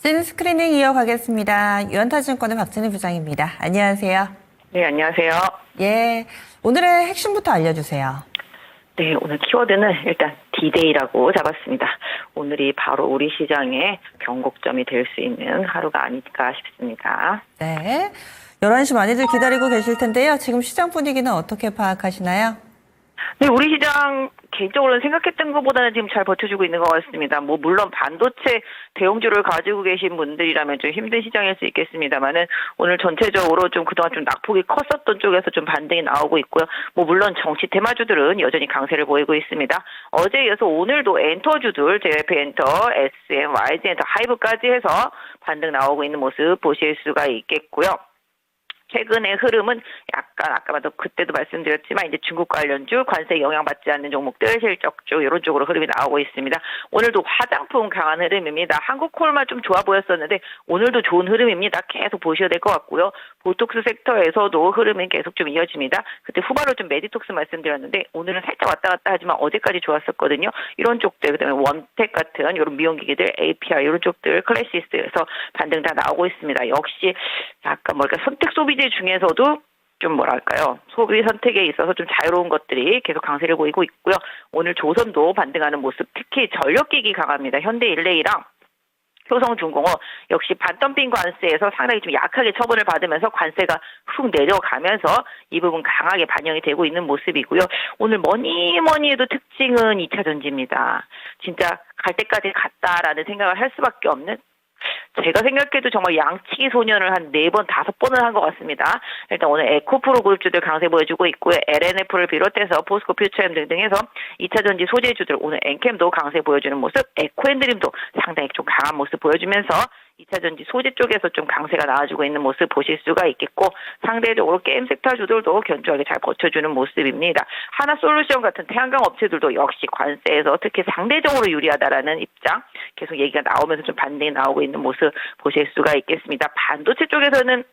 진 스크리닝 이어가겠습니다. 유한타증권의 박진희 부장입니다. 안녕하세요. 네, 안녕하세요. 예, 오늘의 핵심부터 알려주세요. 네, 오늘 키워드는 일단 D-Day라고 잡았습니다. 오늘이 바로 우리 시장의 변곡점이 될 수 있는 하루가 아닐까 싶습니다. 네, 11시 많이들 기다리고 계실 텐데요. 지금 시장 분위기는 어떻게 파악하시나요? 네, 우리 시장 개인적으로는 생각했던 것보다는 지금 잘 버텨주고 있는 것 같습니다. 물론 반도체 대형주를 가지고 계신 분들이라면 좀 힘든 시장일 수 있겠습니다만은 오늘 전체적으로 좀 그동안 좀 낙폭이 컸었던 쪽에서 좀 반등이 나오고 있고요. 물론 정치 테마주들은 여전히 강세를 보이고 있습니다. 어제에 이어서 오늘도 엔터주들, JYP 엔터, SM, YG 엔터, 하이브까지 해서 반등 나오고 있는 모습 보실 수가 있겠고요. 최근의 흐름은 약간 아까도 그때도 말씀드렸지만 이제 중국 관련주, 관세 영향받지 않는 종목들, 실적주 이런 쪽으로 흐름이 나오고 있습니다. 오늘도 화장품 강한 흐름입니다. 한국콜만 좀 좋아 보였었는데 오늘도 좋은 흐름입니다. 계속 보셔야 될 것 같고요. 보톡스 섹터에서도 흐름이 계속 좀 이어집니다. 그때 후바로 좀 메디톡스 말씀드렸는데 오늘은 살짝 왔다 갔다 하지만 어제까지 좋았었거든요. 이런 쪽들, 그다음에 원텍 같은 이런 미용기기들, API 이런 쪽들, 클래시스에서 반등 다 나오고 있습니다. 역시 약간 선택 소비재 중에서도 좀 소비 선택에 있어서 좀 자유로운 것들이 계속 강세를 보이고 있고요. 오늘 조선도 반등하는 모습, 특히 전력기기 강합니다. 현대일레이랑 효성중공업 역시 반덤핑 관세에서 상당히 좀 약하게 처분을 받으면서 관세가 훅 내려가면서 이 부분 강하게 반영이 되고 있는 모습이고요. 오늘 뭐니 해도 특징은 2차 전지입니다. 진짜 갈 때까지 갔다라는 생각을 할 수밖에 없는, 제가 생각해도 정말 양치기 소년을 한 4번, 5번을 한 것 같습니다. 일단 오늘 에코프로 그룹주들 강세 보여주고 있고요. LNF를 비롯해서 포스코 퓨처엠 등등해서 2차전지 소재주들, 오늘 엔캠도 강세 보여주는 모습, 에코엔드림도 상당히 좀 강한 모습 보여주면서 2차전지 소재 쪽에서 좀 강세가 나와주고 있는 모습 보실 수가 있겠고, 상대적으로 게임 섹터주들도 견조하게 잘 버텨주는 모습입니다. 하나솔루션 같은 태양광 업체들도 역시 관세에서 특히 상대적으로 유리하다라는 입장 계속 얘기가 나오면서 좀 반등이 나오고 있는 모습 보실 수가 있겠습니다. 반도체 쪽에서는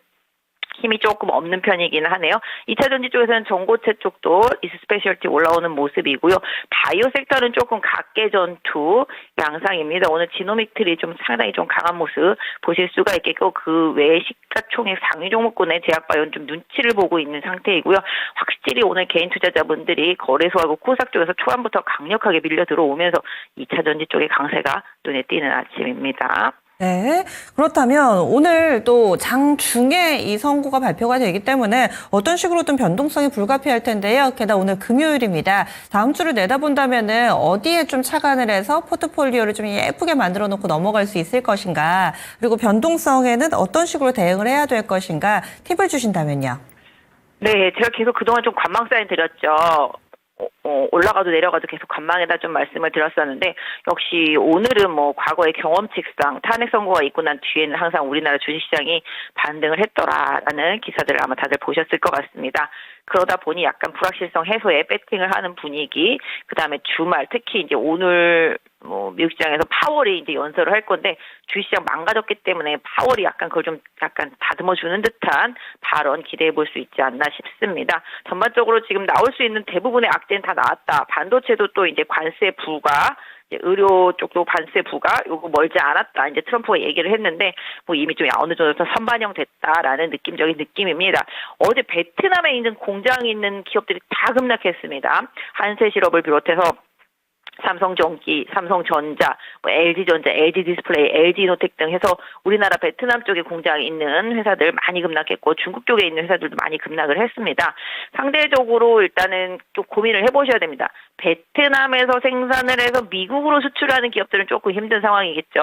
힘이 조금 없는 편이긴 하네요. 2차 전지 쪽에서는 전고체 쪽도 이스페셜티 올라오는 모습이고요. 바이오 섹터는 조금 각계전투 양상입니다. 오늘 지노믹틀이 좀 상당히 좀 강한 모습 보실 수가 있겠고, 그 외에 시가총액 상위 종목군의 제약바이오는 좀 눈치를 보고 있는 상태이고요. 확실히 오늘 개인 투자자분들이 거래소하고 코스닥 쪽에서 초반부터 강력하게 밀려 들어오면서 2차 전지 쪽의 강세가 눈에 띄는 아침입니다. 네, 그렇다면 오늘 또 장중에 이 선고가 발표가 되기 때문에 어떤 식으로든 변동성이 불가피할 텐데요. 게다가 오늘 금요일입니다. 다음 주를 내다본다면은 어디에 좀 착안을 해서 포트폴리오를 좀 예쁘게 만들어 놓고 넘어갈 수 있을 것인가, 그리고 변동성에는 어떤 식으로 대응을 해야 될 것인가 팁을 주신다면요. 네, 제가 계속 그동안 좀 관망 사인 드렸죠. 올라가도 내려가도 계속 관망에다 좀 말씀을 드렸었는데, 역시 오늘은 과거의 경험칙상 탄핵 선고가 있고 난 뒤에는 항상 우리나라 주식시장이 반등을 했더라라는 기사들을 아마 다들 보셨을 것 같습니다. 그러다 보니 약간 불확실성 해소에 배팅을 하는 분위기, 그 다음에 주말, 특히 이제 오늘 미국 시장에서 파월이 이제 연설을 할 건데, 주식시장 망가졌기 때문에 파월이 약간 그걸 좀 약간 다듬어 주는 듯한 발언 기대해 볼 수 있지 않나 싶습니다. 전반적으로 지금 나올 수 있는 대부분의 악재는 다 나왔다. 반도체도 또 이제 관세 부과, 의료 쪽도 관세 부과 요거 멀지 않았다. 이제 트럼프가 얘기를 했는데 이미 좀 어느 정도 선반영 됐다라는 느낌적인 느낌입니다. 어제 베트남에 있는 공장이 있는 기업들이 다 급락했습니다. 한세실업을 비롯해서 삼성전기, 삼성전자, LG전자, LG디스플레이, LG이노텍 등 해서 우리나라 베트남 쪽에 공장이 있는 회사들 많이 급락했고, 중국 쪽에 있는 회사들도 많이 급락을 했습니다. 상대적으로 일단은 좀 고민을 해보셔야 됩니다. 베트남에서 생산을 해서 미국으로 수출하는 기업들은 조금 힘든 상황이겠죠.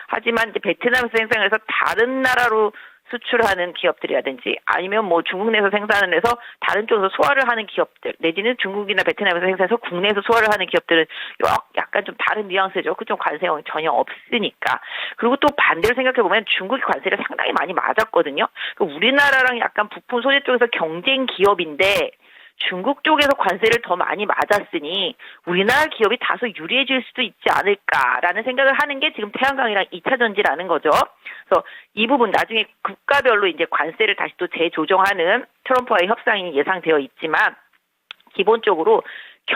하지만 이제 베트남에서 생산을 해서 다른 나라로 수출하는 기업들이라든지 아니면 중국 내에서 생산을 해서 다른 쪽에서 소화를 하는 기업들, 내지는 중국이나 베트남에서 생산해서 국내에서 소화를 하는 기업들은 약간 좀 다른 뉘앙스죠. 그쪽 관세형이 전혀 없으니까. 그리고 또 반대로 생각해보면 중국이 관세를 상당히 많이 맞았거든요. 우리나라랑 약간 부품 소재 쪽에서 경쟁 기업인데 중국 쪽에서 관세를 더 많이 맞았으니 우리나라 기업이 다소 유리해질 수도 있지 않을까라는 생각을 하는 게 지금 태양광이랑 2차 전지라는 거죠. 그래서 이 부분 나중에 국가별로 이제 관세를 다시 또 재조정하는 트럼프와의 협상이 예상되어 있지만, 기본적으로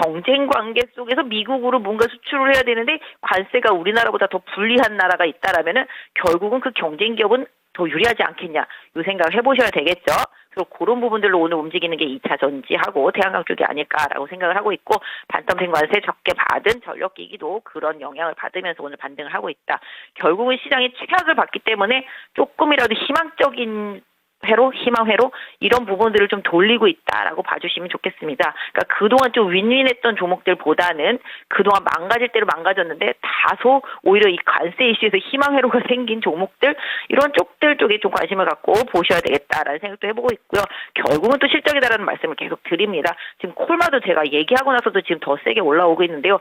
경쟁 관계 속에서 미국으로 뭔가 수출을 해야 되는데 관세가 우리나라보다 더 불리한 나라가 있다라면은 결국은 그 경쟁 기업은 더 유리하지 않겠냐, 이 생각을 해보셔야 되겠죠. 그리고 그런 부분들로 오늘 움직이는 게 2차 전지하고 태양광 쪽이 아닐까라고 생각을 하고 있고, 반덤핑 관세 적게 받은 전력기기도 그런 영향을 받으면서 오늘 반등을 하고 있다. 결국은 시장이 최악을 봤기 때문에 조금이라도 희망적인 희망회로 이런 부분들을 좀 돌리고 있다라고 봐주시면 좋겠습니다. 그러니까 그동안 좀 윈윈했던 종목들보다는 그동안 망가질 대로 망가졌는데 다소 오히려 이 관세 이슈에서 희망회로가 생긴 종목들, 이런 쪽들 쪽에 좀 관심을 갖고 보셔야 되겠다라는 생각도 해보고 있고요. 결국은 또 실적이다라는 말씀을 계속 드립니다. 지금 콜마도 제가 얘기하고 나서도 지금 더 세게 올라오고 있는데요.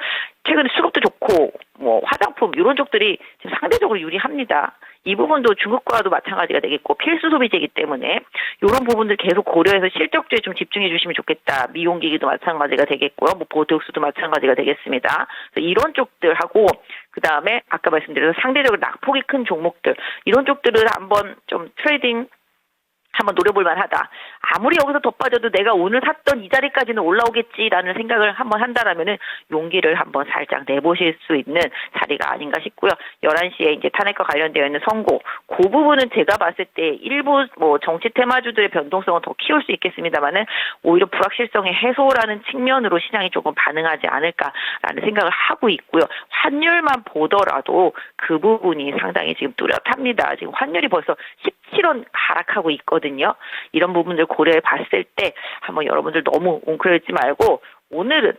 최근에 수급도 좋고 뭐 화장품 이런 쪽들이 지금 상대적으로 유리합니다. 이 부분도 중국과도 마찬가지가 되겠고 필수 소비재이기 때문에 이런 부분들 계속 고려해서 실적주에 좀 집중해 주시면 좋겠다. 미용기기도 마찬가지가 되겠고요. 뭐 보톡스도 마찬가지가 되겠습니다. 그래서 이런 쪽들하고 그다음에 아까 말씀드린 상대적으로 낙폭이 큰 종목들, 이런 쪽들을 한번 좀 트레이딩 한번 노려볼 만하다. 아무리 여기서 더 빠져도 내가 오늘 샀던 이 자리까지는 올라오겠지라는 생각을 한번 한다라면은 용기를 한번 살짝 내보실 수 있는 자리가 아닌가 싶고요. 11시에 이제 탄핵과 관련되어 있는 선고, 그 부분은 제가 봤을 때 일부 뭐 정치 테마주들의 변동성은 더 키울 수 있겠습니다만은 오히려 불확실성의 해소라는 측면으로 시장이 조금 반응하지 않을까라는 생각을 하고 있고요. 환율만 보더라도 그 부분이 상당히 지금 뚜렷합니다. 지금 환율이 벌써 17원 하락하고 있거든요. 이런 부분들 고려해 봤을 때 한번 여러분들 너무 웅크려있지 말고, 오늘은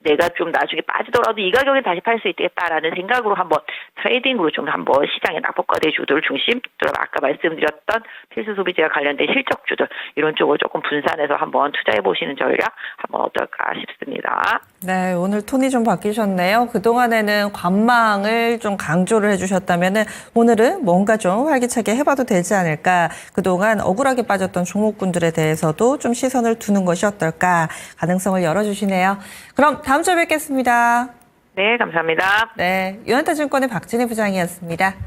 내가 좀 나중에 빠지더라도 이 가격에 다시 팔 수 있겠다라는 생각으로 한번 트레이딩으로 좀 한번 시장의 낙폭과대 주들 중심, 또 아까 말씀드렸던 필수 소비재와 관련된 실적주들, 이런 쪽을 조금 분산해서 한번 투자해 보시는 전략 한번 어떨까 싶습니다. 네, 오늘 톤이 좀 바뀌셨네요. 그동안에는 관망을 좀 강조를 해주셨다면은 오늘은 뭔가 좀 활기차게 해봐도 되지 않을까. 그동안 억울하게 빠졌던 종목군들에 대해서도 좀 시선을 두는 것이 어떨까. 가능성을 열어주시네요. 그럼 다음 주에 뵙겠습니다. 네, 감사합니다. 네, 유한타증권의 박진희 부장이었습니다.